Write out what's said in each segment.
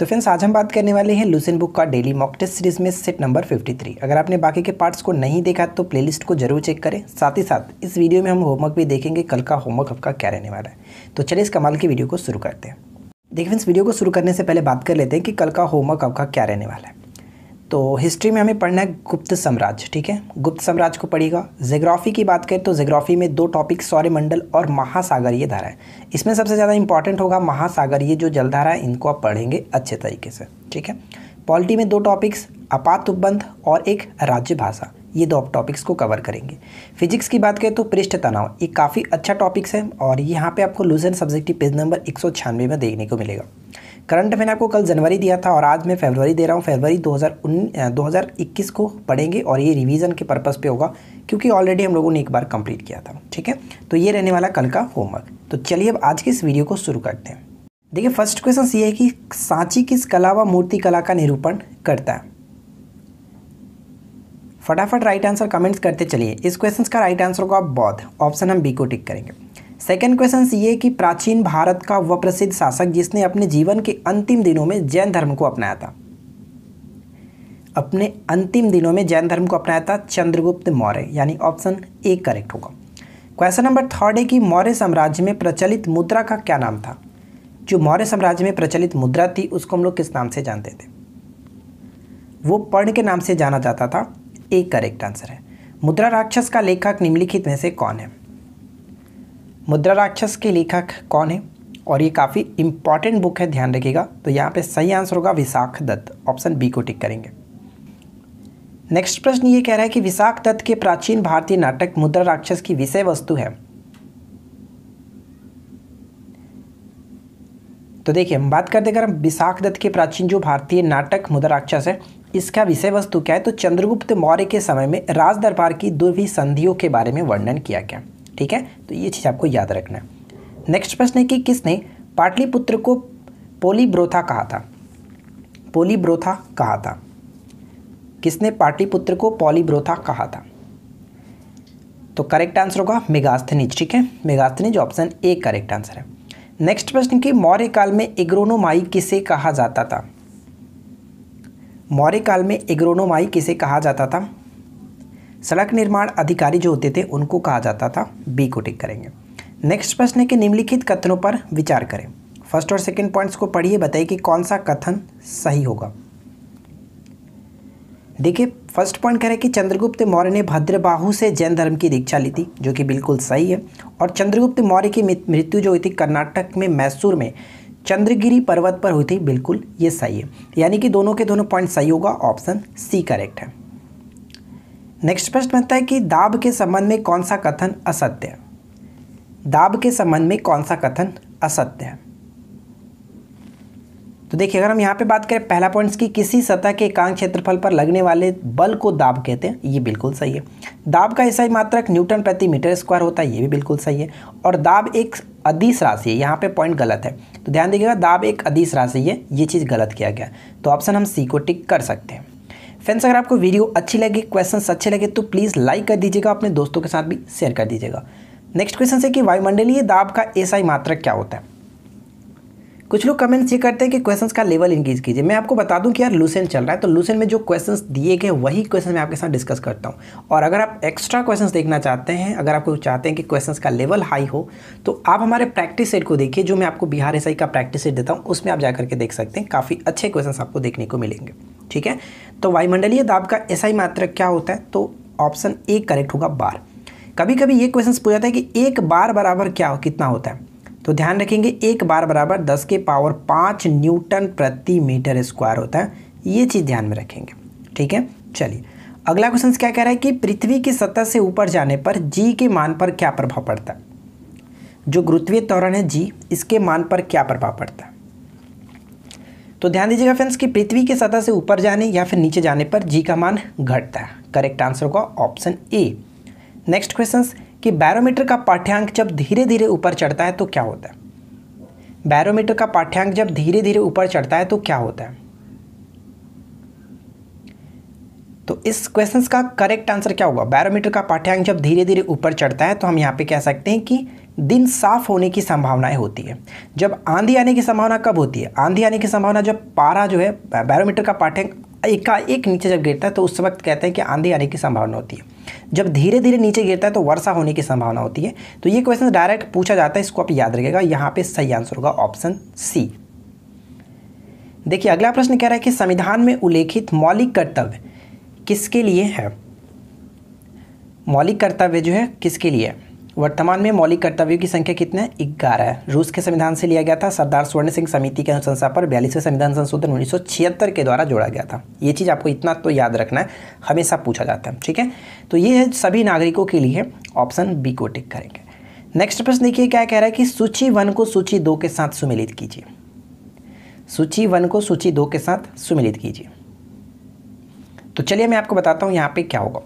तो फ्रेंड्स आज हम बात करने वाले हैं लुसेंट बुक का डेली मॉक टेस्ट सीरीज में सेट नंबर 53। अगर आपने बाकी के पार्ट्स को नहीं देखा तो प्लेलिस्ट को जरूर चेक करें। साथ ही साथ इस वीडियो में हम होमवर्क भी देखेंगे, कल का होमवर्क आपका क्या रहने वाला है। तो चलिए इस कमाल की वीडियो को शुरू करते हैं। देखिए फ्रेंड्स, वीडियो को शुरू करने से पहले बात कर लेते हैं कि कल का होमवर्क आपका क्या रहने वाला है। तो हिस्ट्री में हमें पढ़ना है गुप्त साम्राज्य, ठीक है, गुप्त साम्राज्य को पढ़िएगा। ज्योग्राफी की बात करें तो ज्योग्राफी में दो टॉपिक सौरमंडल और महासागरीय धाराएं। इसमें सबसे ज़्यादा इंपॉर्टेंट होगा महासागरीय जो जलधारा है, इनको आप पढ़ेंगे अच्छे तरीके से, ठीक है। पॉलिटी में दो टॉपिक्स आपात उपबंध और एक राज्य भाषा, ये दो टॉपिक्स को कवर करेंगे। फिजिक्स की बात करें तो पृष्ठ तनाव, ये काफ़ी अच्छा टॉपिक्स है और यहाँ पे आपको लुसेंट सब्जेक्टिव पेज नंबर 196 में देखने को मिलेगा। करंट मैंने आपको कल जनवरी दिया था और आज मैं फरवरी दे रहा हूँ। फरवरी 2021 को पढ़ेंगे और ये रिवीजन के पर्पस पे होगा क्योंकि ऑलरेडी हम लोगों ने एक बार कंप्लीट किया था, ठीक है। तो ये रहने वाला कल का होमवर्क। तो चलिए अब आज की इस वीडियो को शुरू करते हैं। देखिए फर्स्ट क्वेश्चन ये है कि सांची किस कला व मूर्ति कला का निरूपण करता है। फटाफट राइट आंसर कमेंट्स करते चलिए। इस क्वेश्चन का राइट आंसर होगा बौद्ध, ऑप्शन हम बी को टिक करेंगे। सेकेंड क्वेश्चन ये कि प्राचीन भारत का वह प्रसिद्ध शासक जिसने अपने जीवन के अंतिम दिनों में जैन धर्म को अपनाया था। अपने अंतिम दिनों में जैन धर्म को अपनाया था चंद्रगुप्त मौर्य, यानी ऑप्शन ए करेक्ट होगा। क्वेश्चन नंबर थर्ड है कि मौर्य साम्राज्य में प्रचलित मुद्रा का क्या नाम था। जो मौर्य साम्राज्य में प्रचलित मुद्रा थी उसको हम लोग किस नाम से जानते थे। वो पर्ण के नाम से जाना जाता था, एक करेक्ट आंसर है। मुद्रा राक्षस का लेखक निम्नलिखित में से कौन है। मुद्रा राक्षस के लेखक कौन है और ये काफ़ी इंपॉर्टेंट बुक है, ध्यान रखिएगा। तो यहाँ पे सही आंसर होगा विशाख दत्त, ऑप्शन बी को टिक करेंगे। नेक्स्ट प्रश्न ये कह रहा है कि विशाख दत्त के प्राचीन भारतीय नाटक मुद्रा राक्षस की विषय वस्तु है। तो देखिए हम बात करते अगर हम विशाख दत्त के प्राचीन जो भारतीय नाटक मुद्रा राक्षस है, इसका विषय वस्तु क्या है। तो चंद्रगुप्त मौर्य के समय में राज दरबार की दुर्वी संधियों के बारे में वर्णन किया गया, ठीक है। तो ये चीज़ आपको याद रखना है। नेक्स्ट प्रश्न है कि किसने पाटलिपुत्र को पोलीब्रोथा कहा था। पोलीब्रोथा कहा था, किसने पाटलिपुत्र को पोलीब्रोथा कहा था। तो करेक्ट आंसर होगा मेगास्थनीज, ठीक है, Megasthenes, option A correct answer है। नेक्स्ट प्रश्न कि मौर्य काल में एग्रोनोमाई किसे कहा जाता था। मौर्य काल में एग्रोनोमाई किसे कहा जाता था। सड़क निर्माण अधिकारी जो होते थे उनको कहा जाता था, बी को टिक करेंगे। नेक्स्ट प्रश्न है कि निम्नलिखित कथनों पर विचार करें। फर्स्ट और सेकंड पॉइंट्स को पढ़िए, बताइए कि कौन सा कथन सही होगा। देखिए फर्स्ट पॉइंट कह रहे हैं कि चंद्रगुप्त मौर्य ने भद्रबाहु से जैन धर्म की दीक्षा ली थी, जो कि बिल्कुल सही है। और चंद्रगुप्त मौर्य की मृत्यु जो हुई थी कर्नाटक में मैसूर में चंद्रगिरी पर्वत पर हुई थी, बिल्कुल ये सही है। यानी कि दोनों के दोनों पॉइंट सही होगा, ऑप्शन सी करेक्ट है। नेक्स्ट प्रश्न बनता है कि दाब के संबंध में कौन सा कथन असत्य है। दाब के संबंध में कौन सा कथन असत्य है। तो देखिए अगर हम यहाँ पे बात करें पहला पॉइंट्स की किसी सतह के एकांक क्षेत्रफल पर लगने वाले बल को दाब कहते हैं, ये बिल्कुल सही है। दाब का एसआई मात्रक न्यूटन प्रति मीटर स्क्वायर होता है, ये भी बिल्कुल सही है। और दाब एक अदिश राशि है, यहाँ पे पॉइंट गलत है, तो ध्यान दीजिएगा दाब एक अदिश राशि है, ये चीज़ गलत किया गया। तो ऑप्शन हम सी को टिक कर सकते हैं। फ्रेंड्स अगर आपको वीडियो अच्छी लगे, क्वेश्चंस अच्छे लगे तो प्लीज़ लाइक कर दीजिएगा, अपने दोस्तों के साथ भी शेयर कर दीजिएगा। नेक्स्ट क्वेश्चन है कि वायुमंडलीय दाब का एसआई मात्रक क्या होता है। कुछ लोग कमेंट्स ये करते हैं कि क्वेश्चंस का लेवल इंक्रीज कीजिए। मैं आपको बता दूं कि यार लुसेंट चल रहा है, तो लुसेंट में जो क्वेश्चंस दिए गए वही क्वेश्चन मैं आपके साथ डिस्कस करता हूं। और अगर आप एक्स्ट्रा क्वेश्चंस देखना चाहते हैं, अगर आपको चाहते हैं कि क्वेश्चंस का लेवल हाई हो, तो आप हमारे प्रैक्टिस सेट को देखिए, जो मैं आपको बिहार एसआई का प्रैक्टिस सेट देता हूँ, उसमें आप जा करके देख सकते हैं। काफ़ी अच्छे क्वेश्चन आपको देखने को मिलेंगे, ठीक है। तो वायुमंडलीय दाब का एसआई मात्रक क्या होता है, तो ऑप्शन ए करेक्ट होगा बार। कभी कभी ये क्वेश्चन पूछा जाता है कि एक बार बराबर क्या कितना होता है। तो ध्यान रखेंगे एक बार बराबर 10 के पावर 5 न्यूटन प्रति मीटर स्क्वायर होता है, ये चीज़ ध्यान में रखेंगे, ठीक है। चलिए अगला क्वेश्चन क्या कह रहा है कि पृथ्वी की सतह से ऊपर जाने पर जी के मान पर क्या प्रभाव पड़ता है। जो गुरुत्वीय त्वरण है जी, इसके मान पर क्या प्रभाव पड़ता है। तो ध्यान दीजिएगा फ्रेंड्स कि पृथ्वी की सतह से ऊपर जाने या फिर नीचे जाने पर जी का मान घटता है, करेक्ट आंसर होगा ऑप्शन ए। नेक्स्ट क्वेश्चन कि बैरोमीटर का पाठ्यांक जब धीरे धीरे ऊपर चढ़ता है तो क्या होता है। बैरोमीटर का पाठ्यांक जब धीरे धीरे ऊपर चढ़ता है तो क्या होता है। तो इस क्वेश्चन का करेक्ट आंसर क्या होगा। बैरोमीटर का पाठ्यांक जब धीरे धीरे ऊपर चढ़ता है तो हम यहाँ पे कह सकते हैं कि दिन साफ होने की संभावनाएं होती है। जब आंधी आने की संभावना कब होती है? आंधी आने की संभावना जब पारा जो है बैरोमीटर का पाठ्यांक एकाएक नीचे जब गिरता है तो उस वक्त कहते हैं कि आंधी आने की संभावना होती है। जब धीरे धीरे नीचे गिरता है तो वर्षा होने की संभावना होती है। तो ये क्वेश्चन डायरेक्ट पूछा जाता है, इसको आप याद रखिएगा। यहाँ पे सही आंसर होगा ऑप्शन सी। देखिए अगला प्रश्न कह रहा है कि संविधान में उल्लेखित मौलिक कर्तव्य किसके लिए है? मौलिक कर्तव्य जो है किसके लिए है? वर्तमान में मौलिक कर्तव्यों की संख्या कितने हैं? 11 है। रूस के संविधान से लिया गया था। सरदार स्वर्ण सिंह समिति के अनुशंसा पर 42वें संविधान संशोधन 1976 के द्वारा जोड़ा गया था। ये चीज़ आपको इतना तो याद रखना है, हमेशा पूछा जाता है, ठीक है। तो ये है सभी नागरिकों के लिए, ऑप्शन बी को टिक करेंगे। नेक्स्ट प्रश्न देखिए क्या कह रहा है कि सूची 1 को सूची 2 के साथ सुमेलित कीजिए। सूची 1 को सूची 2 के साथ सुमेलित कीजिए। तो चलिए मैं आपको बताता हूँ यहाँ पे क्या होगा।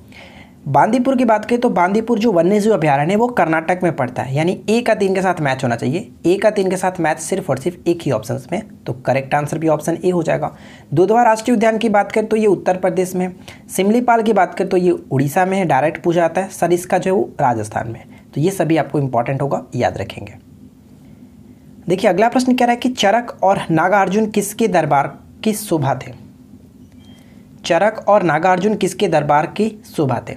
बांदीपुर की बात करें तो बांदीपुर जो वन्यजीव अभयारण्य है वो कर्नाटक में पड़ता है, यानी ए का 3 के साथ मैच होना चाहिए। ए का 3 के साथ मैच सिर्फ और सिर्फ एक ही ऑप्शन में, तो करेक्ट आंसर भी ऑप्शन ए हो जाएगा। दुधवा राष्ट्रीय उद्यान की बात करें तो ये उत्तर प्रदेश में। सिमलीपाल की बात करें तो ये उड़ीसा में है, डायरेक्ट पूछा जाता है। सरिस्का जो है वो राजस्थान में। तो ये सभी आपको इंपॉर्टेंट होगा, याद रखेंगे। देखिए अगला प्रश्न कह रहा है कि चरक और नागार्जुन किसके दरबार की शोभा थे? चरक और नागार्जुन किसके दरबार की शोभा थे?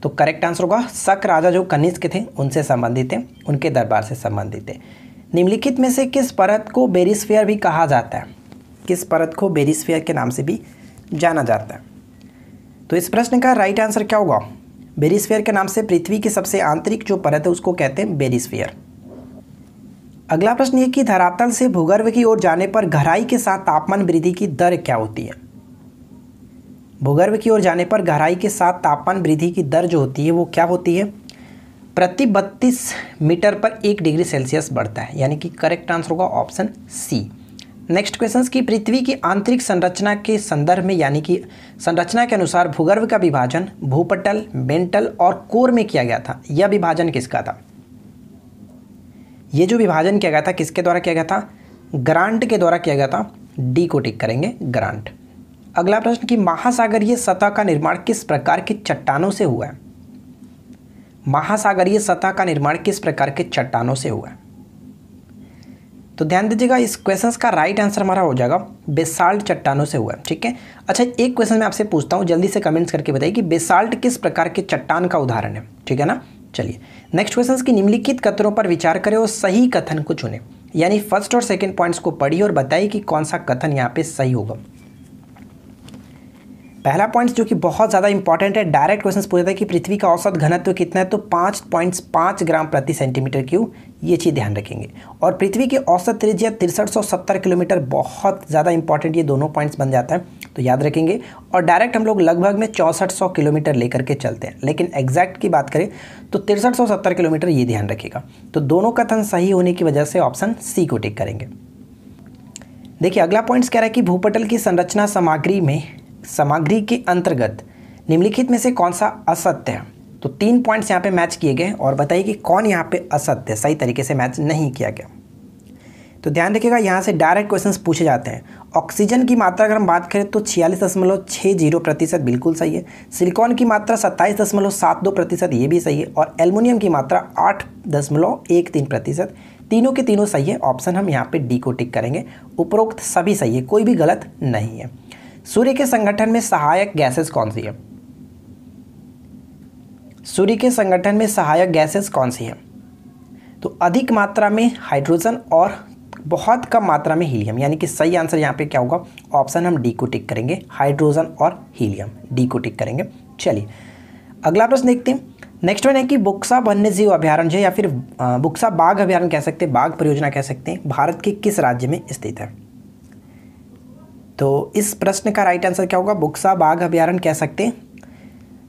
तो करेक्ट आंसर होगा शक राजा जो कनिष्क थे उनसे संबंधित थे, उनके दरबार से संबंधित थे। निम्नलिखित में से किस परत को बेरिस्फीयर भी कहा जाता है? किस परत को बेरिस्फीयर के नाम से भी जाना जाता है? तो इस प्रश्न का राइट आंसर क्या होगा? बेरिस्फीयर के नाम से पृथ्वी की सबसे आंतरिक जो परत है उसको कहते हैं बेरिस्फीयर। अगला प्रश्न ये कि धरातल से भूगर्भ की ओर जाने पर गहराई के साथ तापमान वृद्धि की दर क्या होती है? भूगर्भ की ओर जाने पर गहराई के साथ तापमान वृद्धि की दर जो होती है वो क्या होती है? प्रति 32 मीटर पर 1 डिग्री सेल्सियस बढ़ता है, यानी कि करेक्ट आंसर होगा ऑप्शन सी। नेक्स्ट क्वेश्चन की पृथ्वी की आंतरिक संरचना के संदर्भ में, यानी कि संरचना के अनुसार भूगर्भ का विभाजन भूपटल, मेंटल और कोर में किया गया था। यह विभाजन किसका था? ये जो विभाजन किया गया था किसके द्वारा किया गया था? ग्रांट के द्वारा किया गया था। डी को टिक करेंगे, ग्रांट। अगला प्रश्न कि महासागरीय सतह का निर्माण किस प्रकार की चट्टानों से हुआ है? महासागरीय सतह का निर्माण किस प्रकार के चट्टानों से हुआ है? तो ध्यान दीजिएगा, इस क्वेश्चन का राइट आंसर हमारा हो जाएगा बेसाल्ट चट्टानों से हुआ है, ठीक है। अच्छा एक क्वेश्चन मैं आपसे पूछता हूँ, जल्दी से कमेंट्स करके बताइए कि बेसाल्ट किस प्रकार के चट्टान का उदाहरण है, ठीक है ना। चलिए नेक्स्ट क्वेश्चन की निम्नलिखित कथनों पर विचार करें और सही कथन को चुनें, यानी फर्स्ट और सेकंड पॉइंट्स को पढ़िए और बताइए कि कौन सा कथन यहाँ पे सही होगा। पहला पॉइंट जो कि बहुत ज़्यादा इंपॉर्टेंट है, डायरेक्ट क्वेश्चन पूछता है कि पृथ्वी का औसत घनत्व कितना है, तो 5.5 ग्राम प्रति सेंटीमीटर क्यूब, ये चीज़ ध्यान रखेंगे। और पृथ्वी की औसत त्रिज्या 6370 किलोमीटर, बहुत ज़्यादा इंपॉर्टेंट, ये दोनों पॉइंट्स बन जाता है, तो याद रखेंगे। और डायरेक्ट हम लोग लगभग में 6400 किलोमीटर लेकर के चलते हैं, लेकिन एग्जैक्ट की बात करें तो 6370 किलोमीटर, ये ध्यान रखिएगा। तो दोनों कथन सही होने की वजह से ऑप्शन सी को टिक करेंगे। देखिए अगला पॉइंट्स कह रहा है कि भूपटल की संरचना सामग्री के अंतर्गत निम्नलिखित में से कौन सा असत्य है? तो 3 पॉइंट्स यहाँ पे मैच किए गए और बताइए कि कौन यहाँ पे असत्य, सही तरीके से मैच नहीं किया गया। तो ध्यान रखिएगा, यहाँ से डायरेक्ट क्वेश्चंस पूछे जाते हैं। ऑक्सीजन की मात्रा अगर हम बात करें तो 46.60% बिल्कुल सही है। सिलिकॉन की मात्रा 27.72%, ये भी सही है। और एल्युमिनियम की मात्रा 8.13%, तीनों के तीनों सही है। ऑप्शन हम यहाँ पे डी को टिक करेंगे। उपरोक्त सभी सही है, कोई भी गलत नहीं है। सूर्य के संगठन में सहायक गैसेस कौन सी है? सूर्य के संगठन में सहायक गैसेस कौन सी है? तो अधिक मात्रा में हाइड्रोजन और बहुत कम मात्रा में हीलियम, यानी कि सही आंसर यहाँ पे क्या होगा? ऑप्शन हम डी को टिक करेंगे, हाइड्रोजन और हीलियम, डी को टिक करेंगे। चलिए अगला प्रश्न देखते हैं। नेक्स्ट वन है कि बुक्सा वन्यजीव अभयारण्य या फिर बुक्सा बाघ अभयारण्य कह सकते हैं, बाघ परियोजना कह सकते हैं, भारत के किस राज्य में स्थित है? तो इस प्रश्न का राइट आंसर क्या होगा? बुक्सा बाघ अभयारण्य कह सकते हैं,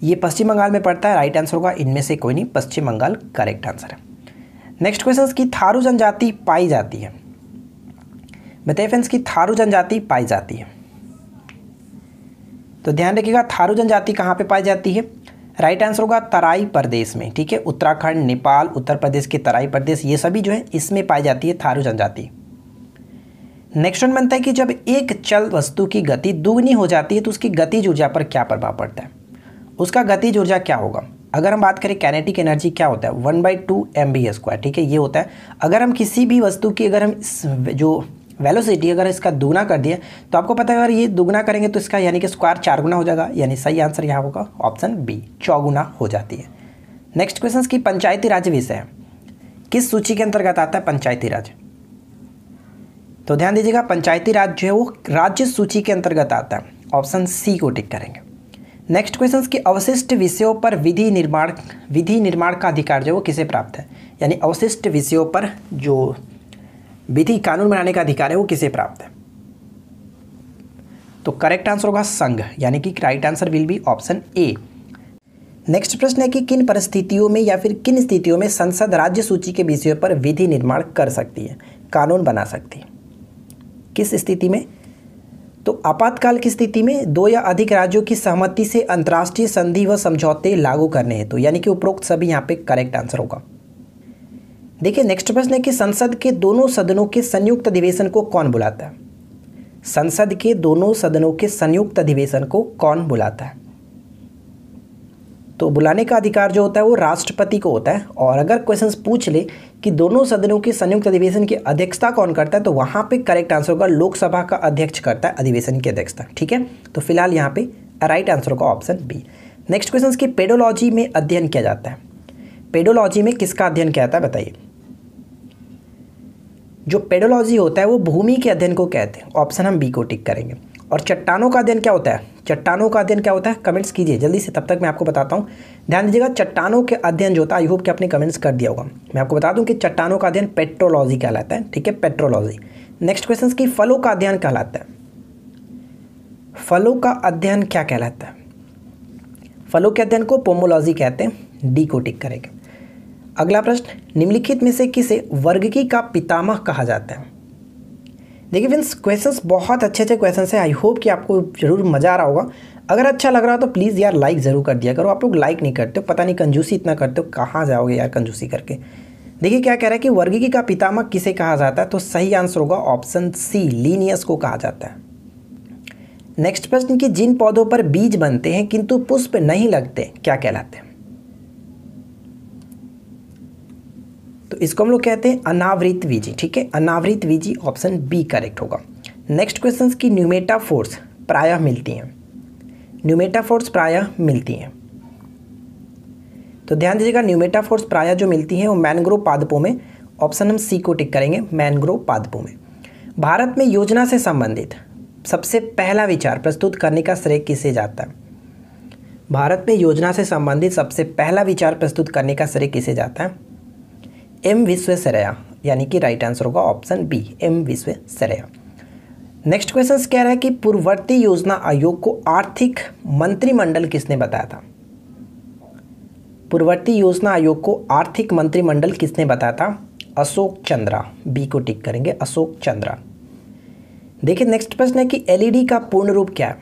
ये पश्चिम बंगाल में पड़ता है। राइट आंसर होगा इनमें से कोई नहीं, पश्चिम बंगाल करेक्ट आंसर है। नेक्स्ट क्वेश्चन की थारू जनजाति पाई जाती है, बताइए फ्रेंड्स की थारू जनजाति पाई जाती है। तो ध्यान रखिएगा, थारू जनजाति कहाँ पे पाई जाती है? राइट आंसर होगा तराई प्रदेश में, ठीक है। उत्तराखंड, नेपाल, उत्तर प्रदेश के तराई प्रदेश, ये सभी जो है इसमें पाई जाती है थारू जनजाति। नेक्स्ट वन बनता है कि जब एक चल वस्तु की गति दुगनी हो जाती है तो उसकी गतिज ऊर्जा पर क्या प्रभाव पड़ता है? उसका गतिज ऊर्जा क्या होगा? अगर हम बात करें काइनेटिक एनर्जी क्या होता है 1/2 mv², ठीक है, ये होता है। अगर हम किसी भी वस्तु की अगर हम जो वेलोसिटी अगर इसका दुगना कर दिए तो आपको पता है अगर ये दुगना करेंगे तो इसका यानी कि स्क्वायर 4 गुना हो जाएगा, यानी सही आंसर यहाँ होगा ऑप्शन बी 4 गुना हो जाती है। नेक्स्ट क्वेश्चन की पंचायती राज विषय किस सूची के अंतर्गत आता है पंचायती राज? तो ध्यान दीजिएगा पंचायती राज जो है वो राज्य सूची के अंतर्गत आता है, ऑप्शन सी को टिक करेंगे। नेक्स्ट क्वेश्चन की अवशिष्ट विषयों पर विधि निर्माण का अधिकार जो है वो किसे प्राप्त है? यानी अवशिष्ट विषयों पर जो विधि कानून बनाने का अधिकार है वो किसे प्राप्त है? तो करेक्ट आंसर होगा संघ, यानी कि right answer will be option A. Next प्रश्न है कि किन परिस्थितियों में या फिर किन स्थितियों में संसद राज्य सूची के विषयों पर विधि निर्माण कर सकती है, कानून बना सकती है? किस स्थिति में? तो आपातकाल की स्थिति में, 2 या अधिक राज्यों की सहमति से अंतर्राष्ट्रीय संधि व समझौते लागू करने हेतु, यानी कि उपरोक्त सभी यहाँ पे करेक्ट आंसर होगा। देखिए नेक्स्ट प्रश्न है कि संसद के दोनों सदनों के संयुक्त अधिवेशन को कौन बुलाता है? संसद के दोनों सदनों के संयुक्त अधिवेशन को कौन बुलाता है? तो बुलाने का अधिकार जो होता है वो राष्ट्रपति को होता है। और अगर क्वेश्चंस पूछ ले कि दोनों सदनों के संयुक्त अधिवेशन की अध्यक्षता कौन करता है, तो वहाँ पे करेक्ट आंसर होगा लोकसभा का अध्यक्ष करता है अधिवेशन की अध्यक्षता, ठीक है। तो फिलहाल यहाँ पे राइट आंसर होगा ऑप्शन बी। नेक्स्ट क्वेश्चन की पेडोलॉजी में अध्ययन किया जाता है, पेडोलॉजी में किसका अध्ययन किया जाता है बताइए? जो पेडोलॉजी होता है वो भूमि के अध्ययन को कहते हैं, ऑप्शन हम बी को टिक करेंगे। और चट्टानों का अध्ययन क्या होता है? चट्टानों का अध्ययन क्या होता है? कमेंट्स कीजिए जल्दी से, तब तक मैं आपको बताता हूँ। ध्यान दीजिएगा चट्टानों के अध्ययन जो होता है, आई होप कि आपने कमेंट्स कर दिया होगा। मैं आपको बता दूं कि चट्टानों का अध्ययन पेट्रोलॉजी कहलाता है, ठीक है, पेट्रोलॉजी। नेक्स्ट क्वेश्चन की फलों का अध्ययन कहलाता है, फलों का अध्ययन क्या कहलाता है? फलों के अध्ययन को पोमोलॉजी कहते हैं, डी को टिक करेंगे। अगला प्रश्न, निम्नलिखित में से किसे वर्गीकी का पितामह कहा जाता है? देखिए फ्रेंड्स क्वेश्चंस बहुत अच्छे क्वेश्चंस हैं, आई होप कि आपको जरूर मज़ा आ रहा होगा। अगर अच्छा लग रहा हो तो प्लीज़ यार लाइक ज़रूर कर दिया करो। आप लोग लाइक नहीं करते हो, पता नहीं कंजूसी इतना करते हो, कहाँ जाओगे यार कंजूसी करके। देखिए क्या कह रहा है कि वर्गीकी का पितामह किसे कहा जाता है? तो सही आंसर होगा ऑप्शन सी लीनियस को कहा जाता है। नेक्स्ट प्रश्न कि जिन पौधों पर बीज बनते हैं किंतु पुष्प नहीं लगते क्या कहलाते हैं? तो इसको हम लोग कहते हैं अनावृत बीजी, ठीक है, अनावृत बीजी, ऑप्शन बी करेक्ट होगा। नेक्स्ट क्वेश्चन की न्यूमेटाफोर्स प्रायः मिलती हैं, न्यूमेटाफोर्स प्रायः मिलती हैं। तो ध्यान दीजिएगा न्यूमेटाफोर्स प्रायः जो मिलती हैं वो मैंग्रोव पादपों में, ऑप्शन हम सी को टिक करेंगे, मैंग्रोव पादपों में। भारत में योजना से संबंधित सबसे पहला विचार प्रस्तुत करने का श्रेय किसे जाता है? भारत में योजना से संबंधित सबसे पहला विचार प्रस्तुत करने का श्रेय किसे जाता है? एम विश्वेश्वरैया, यानी कि राइट आंसर होगा option B M Visvesvaraya. Next question कह रहा है कि पूर्ववर्ती योजना आयोग को आर्थिक मंत्रिमंडल किसने बताया था? पूर्ववर्ती योजना आयोग को आर्थिक मंत्रिमंडल किसने बताया था? अशोक चंद्रा, बी को टिक करेंगे, अशोक चंद्रा। देखिए नेक्स्ट प्रश्न है कि एलईडी का पूर्ण रूप क्या है?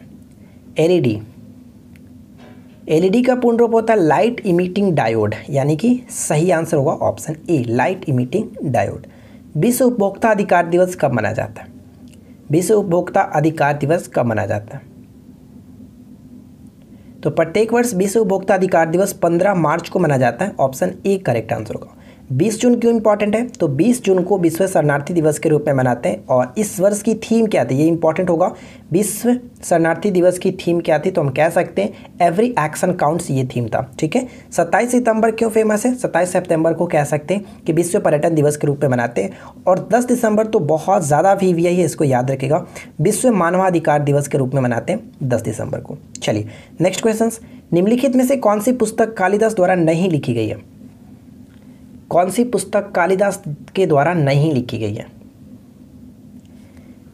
एलईडी का पूर्ण रूप होता है लाइट इमिटिंग डायोड, यानी कि सही आंसर होगा option A light emitting diode. विश्व उपभोक्ता अधिकार दिवस कब मनाया जाता है? विश्व उपभोक्ता अधिकार दिवस कब मनाया जाता है? तो प्रत्येक वर्ष विश्व उपभोक्ता अधिकार दिवस 15 मार्च को मनाया जाता है, ऑप्शन ए करेक्ट आंसर होगा। 20 जून क्यों इंपॉर्टेंट है? तो 20 जून को विश्व शरणार्थी दिवस के रूप में मनाते हैं। और इस वर्ष की थीम क्या थी, ये इंपॉर्टेंट होगा। विश्व शरणार्थी दिवस की थीम क्या थी? तो हम कह सकते हैं एवरी एक्शन काउंट्स, ये थीम था, ठीक है। 27 सितंबर क्यों फेमस है? 27 सितंबर को कह सकते हैं कि विश्व पर्यटन दिवस के रूप में मनाते हैं। और 10 दिसंबर तो बहुत ज़्यादा वीवीआई है, इसको याद रखेगा, विश्व मानवाधिकार दिवस के रूप में मनाते हैं 10 दिसंबर को। चलिए नेक्स्ट क्वेश्चन, निम्नलिखित में से कौन सी पुस्तक कालिदास द्वारा नहीं लिखी गई है? कौन सी पुस्तक कालिदास के द्वारा नहीं लिखी गई है?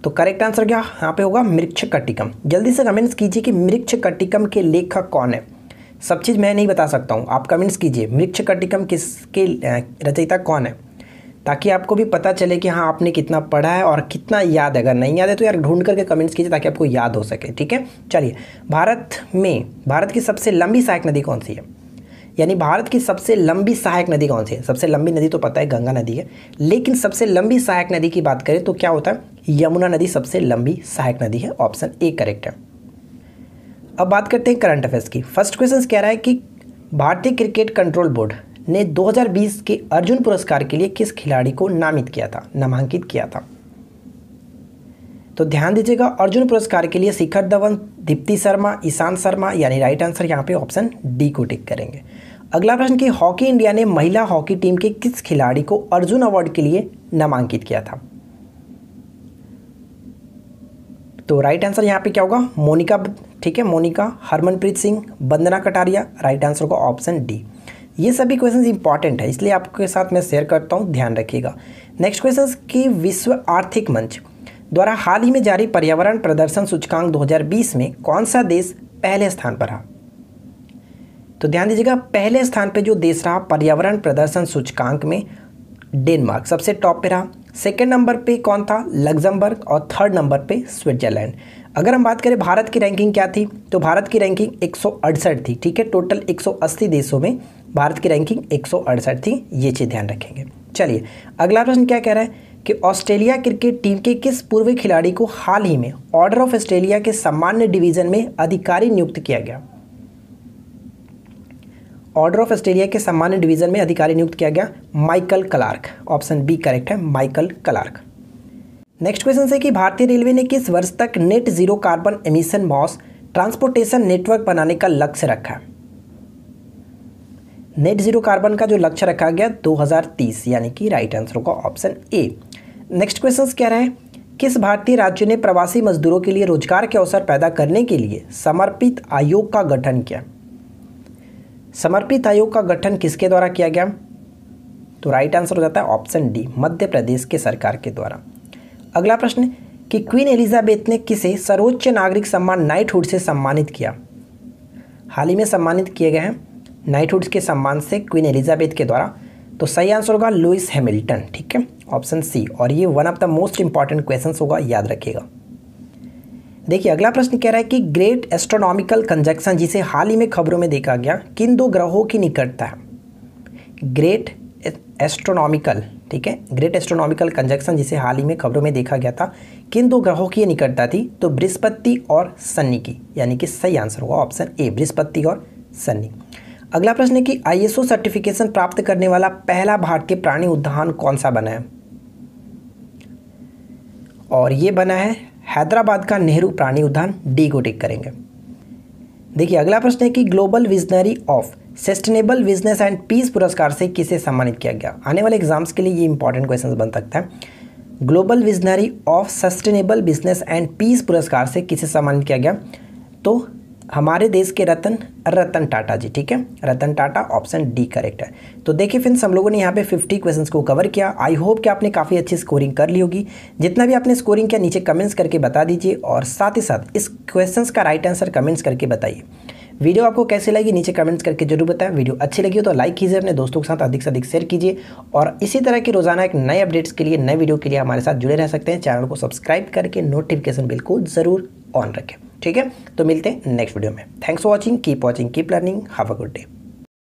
तो करेक्ट आंसर क्या यहाँ पे होगा? मृच्छकटिकम। जल्दी से कमेंट्स कीजिए कि मृच्छकटिकम के लेखक कौन है। सब चीज़ मैं नहीं बता सकता हूँ, आप कमेंट्स कीजिए मृच्छकटिकम किसके रचयिता कौन है, ताकि आपको भी पता चले कि हाँ आपने कितना पढ़ा है और कितना याद है। अगर नहीं याद है तो यार ढूंढ करके कमेंट्स कीजिए ताकि आपको याद हो सके, ठीक है। चलिए भारत की सबसे लंबी सहायक नदी कौन सी है? यानी भारत की सबसे लंबी सहायक नदी कौन सी है? सबसे लंबी नदी तो पता है गंगा नदी है, लेकिन सबसे लंबी सहायक नदी की बात करें तो क्या होता है? यमुना नदी सबसे लंबी सहायक नदी है, ऑप्शन ए करेक्ट है। अब बात करते हैं करंट अफेयर्स की। फर्स्ट क्वेश्चन कह रहा है कि भारतीय क्रिकेट कंट्रोल बोर्ड ने 2020 के अर्जुन पुरस्कार के लिए किस खिलाड़ी को नामांकित किया था? तो ध्यान दीजिएगा, अर्जुन पुरस्कार के लिए शिखर धवन, दीप्ति शर्मा, ईशांत शर्मा, यानी राइट आंसर यहाँ पे ऑप्शन डी को टिक करेंगे। अगला प्रश्न कि हॉकी इंडिया ने महिला हॉकी टीम के किस खिलाड़ी को अर्जुन अवार्ड के लिए नामांकित किया था? तो राइट आंसर यहाँ पे क्या होगा? मोनिका, ठीक है, मोनिका, हरमनप्रीत सिंह, वंदना कटारिया, राइट आंसर होगा ऑप्शन डी। ये सभी क्वेश्चंस इंपॉर्टेंट है, इसलिए आपके साथ मैं शेयर करता हूँ, ध्यान रखिएगा। नेक्स्ट क्वेश्चन कि विश्व आर्थिक मंच द्वारा हाल ही में जारी पर्यावरण प्रदर्शन सूचकांक 2020 में कौन सा देश पहले स्थान पर रहा? तो ध्यान दीजिएगा, पहले स्थान पे जो देश रहा पर्यावरण प्रदर्शन सूचकांक में, डेनमार्क सबसे टॉप पे रहा। सेकेंड नंबर पे कौन था? लग्जमबर्ग। और थर्ड नंबर पे स्विट्जरलैंड। अगर हम बात करें भारत की रैंकिंग क्या थी, तो भारत की रैंकिंग 168 थी, ठीक है। टोटल 180 देशों में भारत की रैंकिंग 168 थी, ये चीज़ ध्यान रखेंगे। चलिए अगला प्रश्न क्या कह रहा है कि ऑस्ट्रेलिया क्रिकेट टीम के किस पूर्व खिलाड़ी को हाल ही में ऑर्डर ऑफ ऑस्ट्रेलिया के सामान्य डिवीजन में अधिकारी नियुक्त किया गया? ऑर्डर ऑफ ऑस्ट्रेलिया के सामान्य डिवीजन में अधिकारी नियुक्त किया गया Michael Clarke. Option B correct है, माइकल क्लार्क। नेक्स्ट क्वेश्चन है कि भारतीय रेलवे ने किस वर्ष तक net zero carbon emission mass transportation network बनाने का लक्ष्य रखा? नेट जीरो कार्बन का जो लक्ष्य रखा गया 2030, यानी कि राइट आंसर होगा ऑप्शन ए। नेक्स्ट क्वेश्चन कह रहे हैं किस भारतीय राज्य ने प्रवासी मजदूरों के लिए रोजगार के अवसर पैदा करने के लिए समर्पित आयोग का गठन किया? समर्पित आयोग का गठन किसके द्वारा किया गया? तो राइट आंसर हो जाता है ऑप्शन डी, मध्य प्रदेश के सरकार के द्वारा। अगला प्रश्न कि क्वीन एलिजाबेथ ने किसे सर्वोच्च नागरिक सम्मान नाइटहुड से सम्मानित किया? हाल ही में सम्मानित किए गए हैं नाइटहुड के सम्मान से क्वीन एलिजाबेथ के द्वारा। तो सही आंसर होगा लुइस हैमिल्टन, ठीक है, ऑप्शन सी। और ये one of the most important question होगा, याद रखिएगा। देखिए अगला प्रश्न कह रहा है कि ग्रेट एस्ट्रोनॉमिकल कंजंक्शन जिसे हाल ही में खबरों में देखा गया किन दो ग्रहों की निकटता है? ग्रेट एस्ट्रोनॉमिकल, ठीक है, ग्रेट एस्ट्रोनॉमिकल कंजंक्शन जिसे हाल ही में खबरों में देखा गया था, किन दो ग्रहों की निकटता थी? तो बृहस्पति और शनि की, यानी कि सही आंसर होगा ऑप्शन ए, बृहस्पति और शनि। अगला प्रश्न है कि ISO सर्टिफिकेशन प्राप्त करने वाला पहला भारतीय प्राणी उद्यान कौन सा बना है? और ये बना है हैदराबाद का नेहरू प्राणी उद्यान, डी को टिक करेंगे। देखिए अगला प्रश्न है कि global visionary of sustainable business and peace पुरस्कार से किसे सम्मानित किया गया? आने वाले एग्जाम्स के लिए ये इंपॉर्टेंट क्वेश्चन बन सकता है। Global visionary of sustainable business and peace पुरस्कार से किसे सम्मानित किया गया? तो हमारे देश के रतन टाटा जी, ठीक है, Ratan Tata, option D correct है। तो देखिए फ्रेंड्स, हम लोगों ने यहाँ पे 50 क्वेश्चंस को कवर किया। आई होप कि आपने काफ़ी अच्छी स्कोरिंग कर ली होगी। जितना भी आपने स्कोरिंग किया नीचे कमेंट्स करके बता दीजिए, और साथ ही साथ इस क्वेश्चंस का राइट आंसर कमेंट्स करके बताइए। वीडियो आपको कैसी लगी नीचे कमेंट्स करके जरूर बताएं। वीडियो अच्छी लगी हो तो लाइक कीजिए, अपने दोस्तों के साथ अधिक से अधिक शेयर कीजिए, और इसी तरह की रोजाना एक नए अपडेट्स के लिए, नए वीडियो के लिए हमारे साथ जुड़े रह सकते हैं। चैनल को सब्सक्राइब करके नोटिफिकेशन बिल को जरूर ऑन रखें, ठीक है। तो मिलते हैं नेक्स्ट वीडियो में। Thanks for watching, keep watching, keep learning, have a good day.